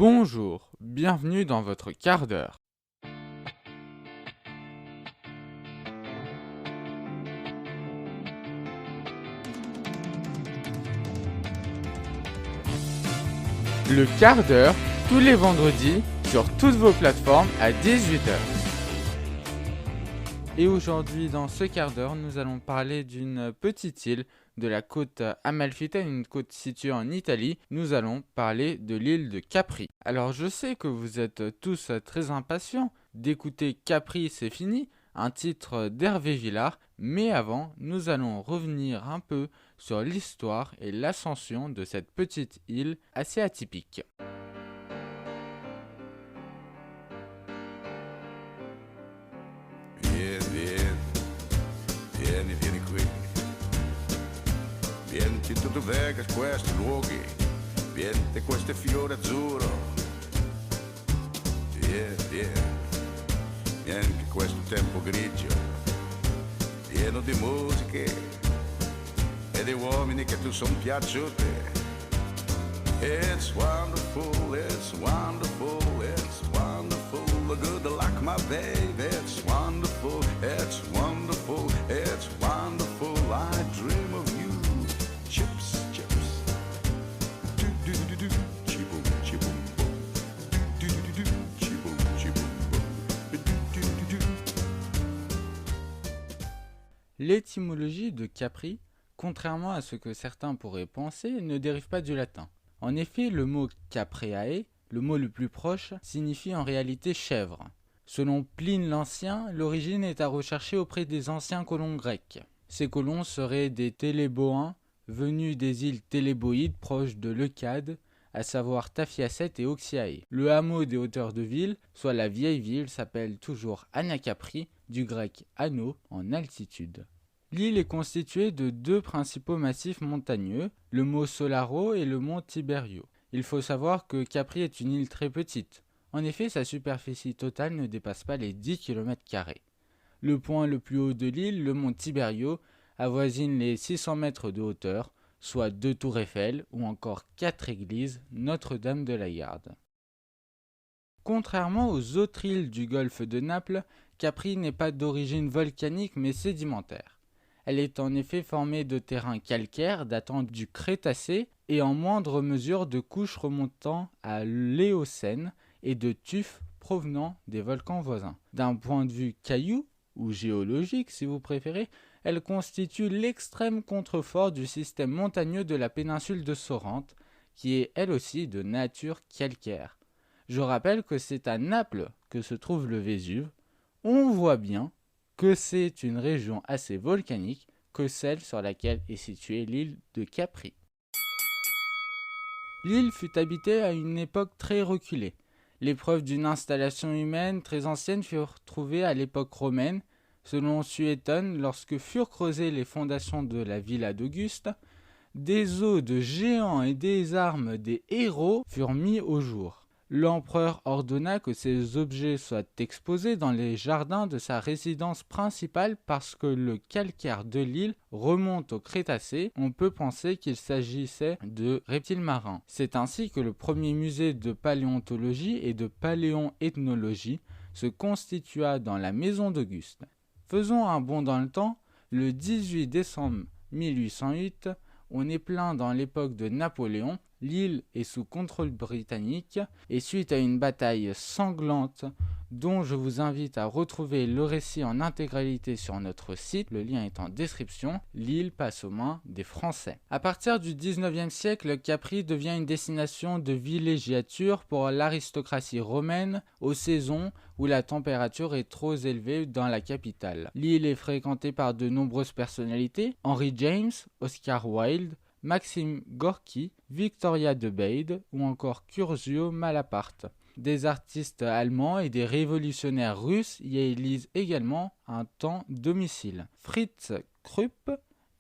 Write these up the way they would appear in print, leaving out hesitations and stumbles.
Bonjour, bienvenue dans votre quart d'heure. Le quart d'heure, tous les vendredis, sur toutes vos plateformes à 18 h. Et aujourd'hui, dans ce quart d'heure, nous allons parler d'une petite île de la côte Amalfitaine, une côte située en Italie. Nous allons parler de l'île de Capri. Alors, je sais que vous êtes tous très impatients d'écouter Capri, c'est fini, un titre d'Hervé Villard. Mais avant, nous allons revenir un peu sur l'histoire et l'ascension de cette petite île assez atypique. Vieni qui. Vieni tu vega questi luoghi, vieni questi fiori azzurro. Vieni che questo tempo grigio, pieno di musiche e di uomini che tu son piaciuti. It's wonderful, it's wonderful, it's wonderful, the good luck my baby. It's wonderful, it's wonderful, it's wonderful, I dream of you. Chips, chips, do-do-do-do, chi-boom, chi-boom, boom, do-do-do-do, chi-boom, chi-boom, boom, do-do-do-do. L'étymologie de Capri, contrairement à ce que certains pourraient penser, ne dérive pas du latin. En effet, le mot capreae, le mot le plus proche, signifie en réalité chèvre. Selon Pline l'Ancien, l'origine est à rechercher auprès des anciens colons grecs. Ces colons seraient des Téléboins, venus des îles Téléboïdes proches de Leucade, à savoir Taphiacette et Oxiae. Le hameau des hauteurs de ville, soit la vieille ville, s'appelle toujours Anacapri, du grec ano, en altitude. L'île est constituée de deux principaux massifs montagneux, le mont Solaro et le mont Tiberio. Il faut savoir que Capri est une île très petite. En effet, sa superficie totale ne dépasse pas les 10 km². Le point le plus haut de l'île, le mont Tiberio, avoisine les 600 mètres de hauteur, soit 2 tours Eiffel ou encore 4 églises Notre-Dame de la Garde. Contrairement aux autres îles du golfe de Naples, Capri n'est pas d'origine volcanique mais sédimentaire. Elle est en effet formée de terrains calcaires datant du Crétacé et en moindre mesure de couches remontant à l'Éocène et de tufs provenant des volcans voisins. D'un point de vue caillou, ou géologique si vous préférez, elle constitue l'extrême contrefort du système montagneux de la péninsule de Sorrente, qui est elle aussi de nature calcaire. Je rappelle que c'est à Naples que se trouve le Vésuve. On voit bien que c'est une région assez volcanique que celle sur laquelle est située l'île de Capri. L'île fut habitée à une époque très reculée. Les preuves d'une installation humaine très ancienne furent trouvées à l'époque romaine. Selon Suétone, lorsque furent creusées les fondations de la villa d'Auguste, des os de géants et des armes des héros furent mis au jour. L'empereur ordonna que ces objets soient exposés dans les jardins de sa résidence principale parce que le calcaire de l'île remonte au Crétacé. On peut penser qu'il s'agissait de reptiles marins. C'est ainsi que le premier musée de paléontologie et de paléoethnologie se constitua dans la maison d'Auguste. Faisons un bond dans le temps. Le 18 décembre 1808, on est plein dans l'époque de Napoléon. L'île est sous contrôle britannique et suite à une bataille sanglante dont je vous invite à retrouver le récit en intégralité sur notre site, le lien est en description, l'île passe aux mains des Français. À partir du 19e siècle, Capri devient une destination de villégiature pour l'aristocratie romaine aux saisons où la température est trop élevée dans la capitale. L'île est fréquentée par de nombreuses personnalités, Henry James, Oscar Wilde, Maxime Gorky, Victoria de Bade ou encore Curzio Malaparte. Des artistes allemands et des révolutionnaires russes y élisent également un temps domicile. Fritz Krupp,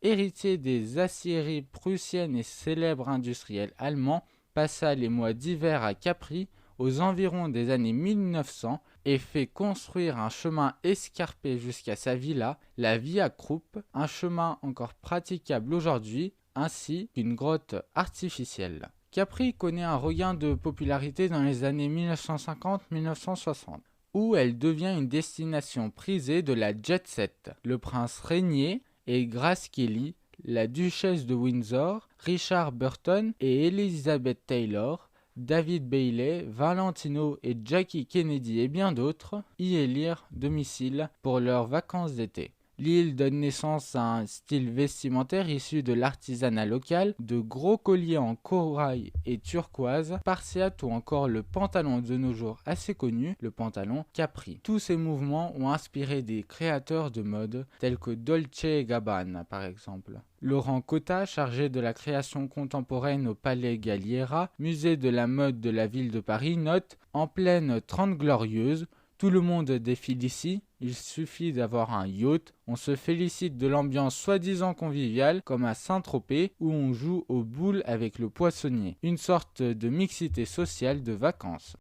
héritier des aciéries prussiennes et célèbre industriel allemand, passa les mois d'hiver à Capri aux environs des années 1900 et fait construire un chemin escarpé jusqu'à sa villa, la Via Krupp, un chemin encore praticable aujourd'hui, ainsi qu'une grotte artificielle. Capri connaît un regain de popularité dans les années 1950-1960, où elle devient une destination prisée de la jet set. Le prince régnier et Grace Kelly, la duchesse de Windsor, Richard Burton et Elizabeth Taylor, David Bailey, Valentino et Jackie Kennedy et bien d'autres y élirent domicile pour leurs vacances d'été. L'île donne naissance à un style vestimentaire issu de l'artisanat local, de gros colliers en corail et turquoise, spartiate ou encore le pantalon de nos jours assez connu, le pantalon Capri. Tous ces mouvements ont inspiré des créateurs de mode tels que Dolce & Gabbana par exemple. Laurent Cotta, chargé de la création contemporaine au Palais Galliera, musée de la mode de la ville de Paris, note « En pleine 30 glorieuse, tout le monde défile ici, il suffit d'avoir un yacht, on se félicite de l'ambiance soi-disant conviviale comme à Saint-Tropez où on joue aux boules avec le poissonnier. Une sorte de mixité sociale de vacances. »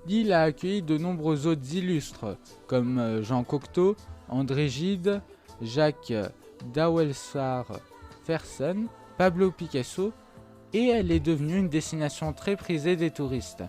L'île a accueilli de nombreux autres illustres, comme Jean Cocteau, André Gide, Jacques Dawelsar-Fersen, Pablo Picasso, et elle est devenue une destination très prisée des touristes.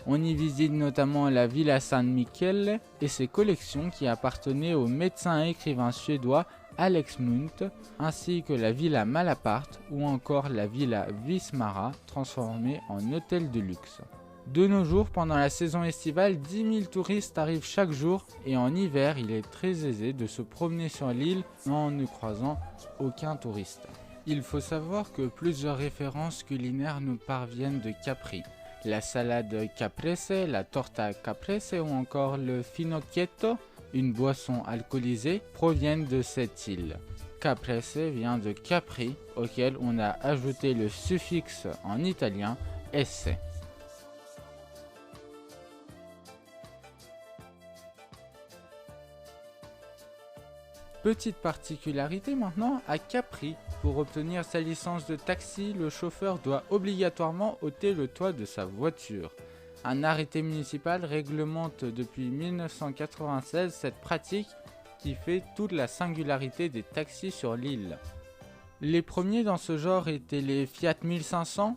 On y visite notamment la Villa San Michele et ses collections qui appartenaient au médecin et écrivain suédois Alex Munt, ainsi que la Villa Malaparte ou encore la Villa Vismara transformée en hôtel de luxe. De nos jours, pendant la saison estivale, 10 000 touristes arrivent chaque jour et en hiver, il est très aisé de se promener sur l'île en ne croisant aucun touriste. Il faut savoir que plusieurs références culinaires nous parviennent de Capri. La salade caprese, la torta caprese ou encore le finocchietto, une boisson alcoolisée, proviennent de cette île. Caprese vient de Capri, auquel on a ajouté le suffixe en italien esse. Petite particularité maintenant, à Capri, pour obtenir sa licence de taxi, le chauffeur doit obligatoirement ôter le toit de sa voiture. Un arrêté municipal réglemente depuis 1996 cette pratique qui fait toute la singularité des taxis sur l'île. Les premiers dans ce genre étaient les Fiat 1500,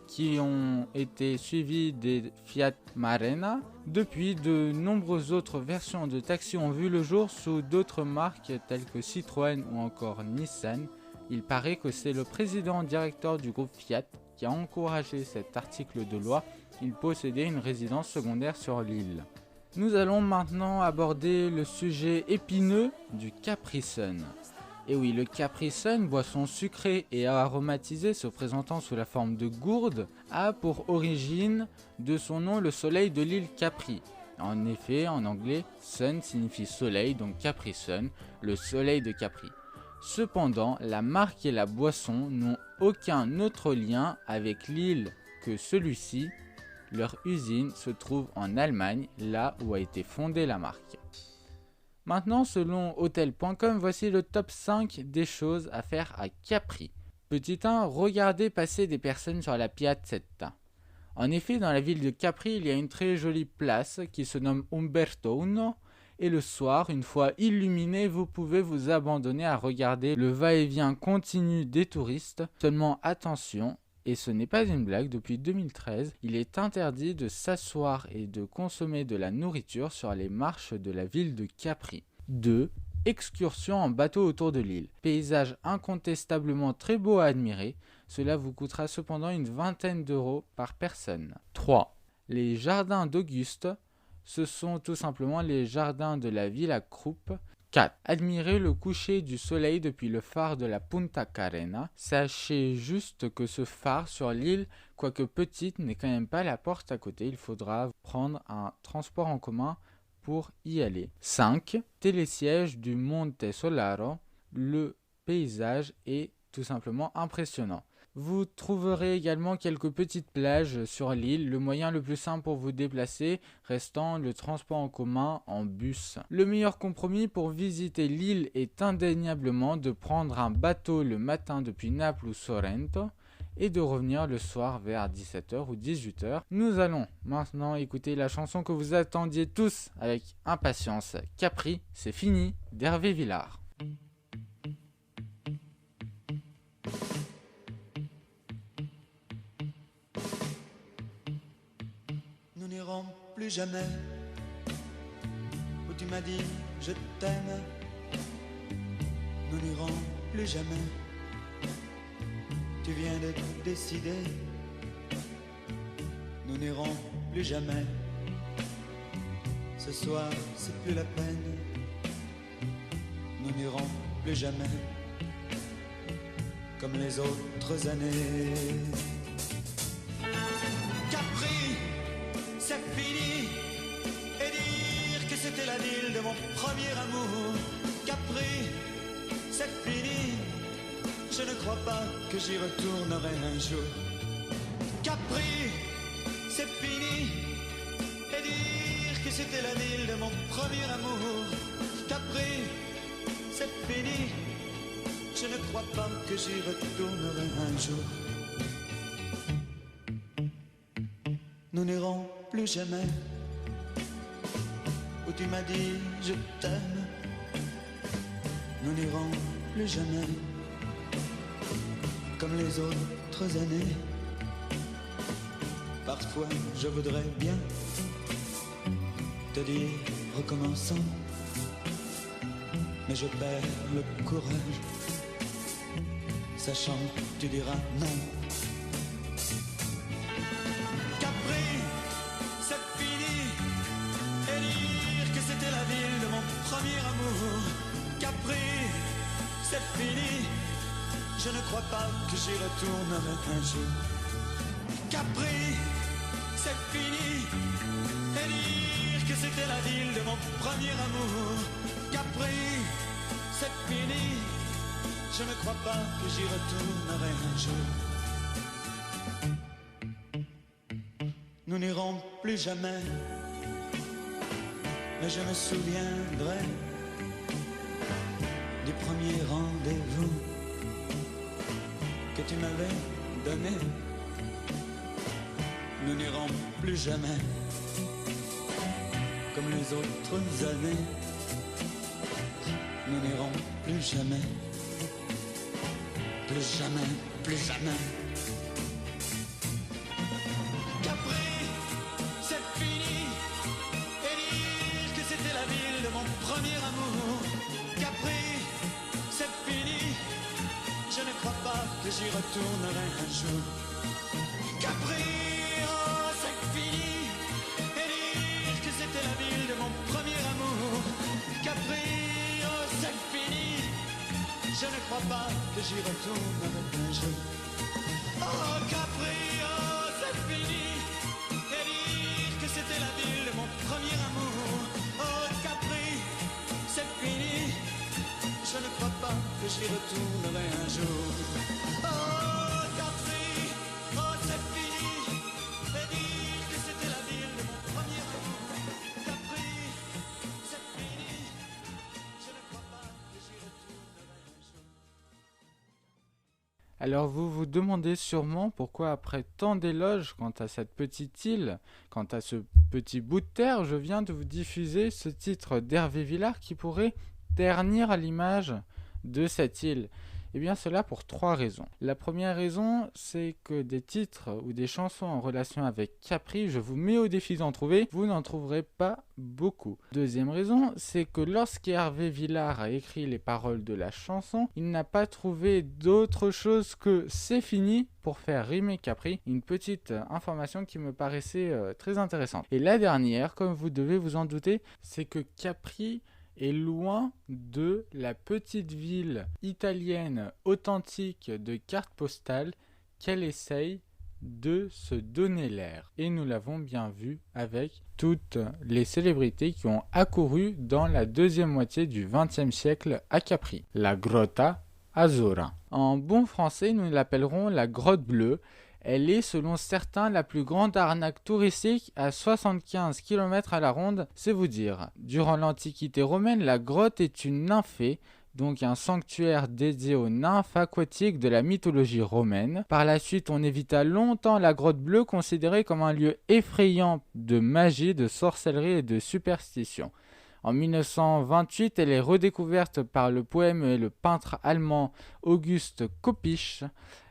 qui ont été suivis des Fiat Marena. Depuis, de nombreuses autres versions de taxis ont vu le jour sous d'autres marques telles que Citroën ou encore Nissan. Il paraît que c'est le président directeur du groupe Fiat qui a encouragé cet article de loi. Il possédait une résidence secondaire sur l'île. Nous allons maintenant aborder le sujet épineux du Capri Sun. Et oui, le Capri Sun, boisson sucrée et aromatisée se présentant sous la forme de gourde, a pour origine de son nom le soleil de l'île Capri. En effet, en anglais, sun signifie soleil, donc Capri Sun, le soleil de Capri. Cependant, la marque et la boisson n'ont aucun autre lien avec l'île que celui-ci. Leur usine se trouve en Allemagne, là où a été fondée la marque. Maintenant, selon hotel.com, voici le top 5 des choses à faire à Capri. Petit 1, regardez passer des personnes sur la Piazzetta. En effet, dans la ville de Capri, il y a une très jolie place qui se nomme Umberto I. Et le soir, une fois illuminé, vous pouvez vous abandonner à regarder le va-et-vient continu des touristes. Seulement attention, et ce n'est pas une blague, depuis 2013, il est interdit de s'asseoir et de consommer de la nourriture sur les marches de la ville de Capri. 2. excursion en bateau autour de l'île. Paysage incontestablement très beau à admirer, cela vous coûtera cependant une vingtaine d'euros par personne. 3. Les jardins d'Auguste, ce sont tout simplement les jardins de la Villa Krupp. 4. Admirez le coucher du soleil depuis le phare de la Punta Carena. Sachez juste que ce phare sur l'île, quoique petite, n'est quand même pas la porte à côté. Il faudra prendre un transport en commun pour y aller. 5. Télésiège du Monte Solaro. Le paysage est tout simplement impressionnant. Vous trouverez également quelques petites plages sur l'île, le moyen le plus simple pour vous déplacer restant le transport en commun en bus. Le meilleur compromis pour visiter l'île est indéniablement de prendre un bateau le matin depuis Naples ou Sorrento et de revenir le soir vers 17h ou 18h. Nous allons maintenant écouter la chanson que vous attendiez tous avec impatience. Capri, c'est fini, d'Hervé Villard. Nous n'irons plus jamais où tu m'as dit je t'aime. Nous n'irons plus jamais. Tu viens de décider. Nous n'irons plus jamais. Ce soir c'est plus la peine. Nous n'irons plus jamais comme les autres années. Capri, c'est fini. Et dire que c'était la ville de mon premier amour. Capri, c'est fini. Je ne crois pas que j'y retournerai un jour. Capri, c'est fini. Et dire que c'était la ville de mon premier amour. Capri, c'est fini. Je ne crois pas que j'y retournerai un jour. Nous n'irons plus jamais où tu m'as dit je t'aime. Nous n'irons plus jamais comme les autres années. Parfois je voudrais bien te dire recommençons, mais je perds le courage, sachant que tu diras non. Capri, c'est fini. Et dire que c'était la ville de mon premier amour. Capri, c'est fini. Je ne crois pas que j'y retournerai un jour. Capri, c'est fini. Et dire que c'était la ville de mon premier amour. Capri, c'est fini. Je ne crois pas que j'y retournerai un jour. Nous n'irons plus jamais, mais je me souviendrai du premier rendez-vous que tu m'avais donné. Nous n'irons plus jamais comme les autres années. Nous n'irons plus jamais. Plus jamais, plus jamais. Capri, c'est fini. Et dire que c'était la ville de mon premier amour. Capri, c'est fini. Je ne crois pas que j'y retournerai un jour. Capri, oh, c'est fini. Et dire que c'était la ville de mon premier amour. Capri, oh, c'est fini. Je ne crois pas que j'y retournerai un jour. Oh Capri, oh c'est fini. Et dire que c'était la ville de mon premier amour. Oh Capri, c'est fini. Je ne crois pas que j'y retournerai un jour. Oh Capri, oh c'est fini. Et dire que c'était la ville de mon premier amour. Capri, c'est fini. Je ne crois pas que j'y retournerai un jour. Alors vous vous demandez sûrement pourquoi après tant d'éloges quant à cette petite île, quant à ce petit bout de terre, je viens de vous diffuser ce titre d'Hervé Villard qui pourrait ternir à l'image de cette île. Eh bien cela pour 3 raisons. La première raison, c'est que des titres ou des chansons en relation avec Capri, je vous mets au défi d'en trouver, vous n'en trouverez pas beaucoup. Deuxième raison, c'est que lorsqu'Hervé Villard a écrit les paroles de la chanson, il n'a pas trouvé d'autre chose que c'est fini pour faire rimer Capri. Une petite information qui me paraissait très intéressante. Et la dernière, comme vous devez vous en douter, c'est que Capri est loin de la petite ville italienne authentique de carte postale qu'elle essaye de se donner l'air. Et nous l'avons bien vu avec toutes les célébrités qui ont accouru dans la deuxième moitié du XXe siècle à Capri. La Grotta Azzurra. En bon français, nous l'appellerons la Grotte Bleue. Elle est, selon certains, la plus grande arnaque touristique à 75 km à la ronde, c'est vous dire. Durant l'Antiquité romaine, la grotte est une nymphée, donc un sanctuaire dédié aux nymphes aquatiques de la mythologie romaine. Par la suite, on évita longtemps la Grotte Bleue, considérée comme un lieu effrayant de magie, de sorcellerie et de superstition. En 1928, elle est redécouverte par le poème et le peintre allemand Auguste Kopisch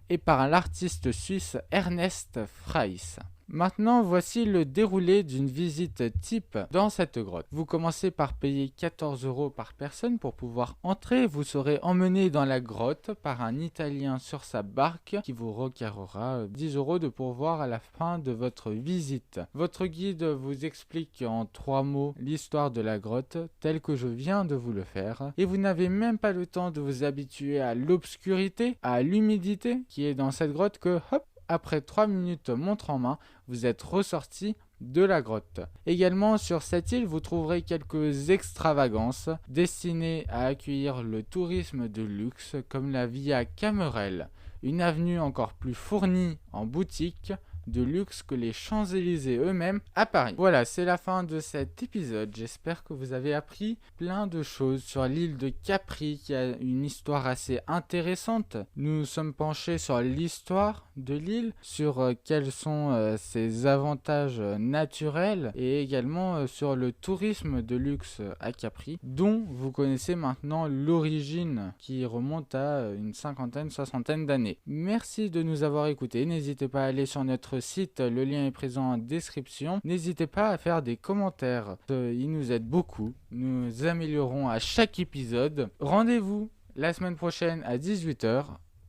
et par l'artiste suisse Ernest Freiss. Maintenant, voici le déroulé d'une visite type dans cette grotte. Vous commencez par payer 14 € par personne pour pouvoir entrer. Vous serez emmené dans la grotte par un Italien sur sa barque qui vous requérera 10 € de pourboire à la fin de votre visite. Votre guide vous explique en 3 mots l'histoire de la grotte telle que je viens de vous le faire. Et vous n'avez même pas le temps de vous habituer à l'obscurité, à l'humidité qui est dans cette grotte que hop, après 3 minutes montre en main, vous êtes ressorti de la grotte. Également sur cette île, vous trouverez quelques extravagances destinées à accueillir le tourisme de luxe comme la Via Camerel, une avenue encore plus fournie en boutiques de luxe que les Champs-Élysées eux-mêmes à Paris. Voilà, c'est la fin de cet épisode. J'espère que vous avez appris plein de choses sur l'île de Capri qui a une histoire assez intéressante. Nous sommes penchés sur l'histoire de l'île, sur quels sont ses avantages naturels et également sur le tourisme de luxe à Capri, dont vous connaissez maintenant l'origine qui remonte à une cinquantaine, soixantaine d'années. Merci de nous avoir écoutés. N'hésitez pas à aller sur notre site, le lien est présent en description. N'hésitez pas à faire des commentaires, ils nous aident beaucoup. Nous améliorons à chaque épisode. Rendez-vous la semaine prochaine à 18 h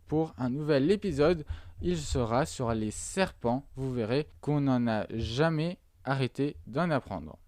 pour un nouvel épisode. Il sera sur les serpents. Vous verrez qu'on n'en a jamais arrêté d'en apprendre.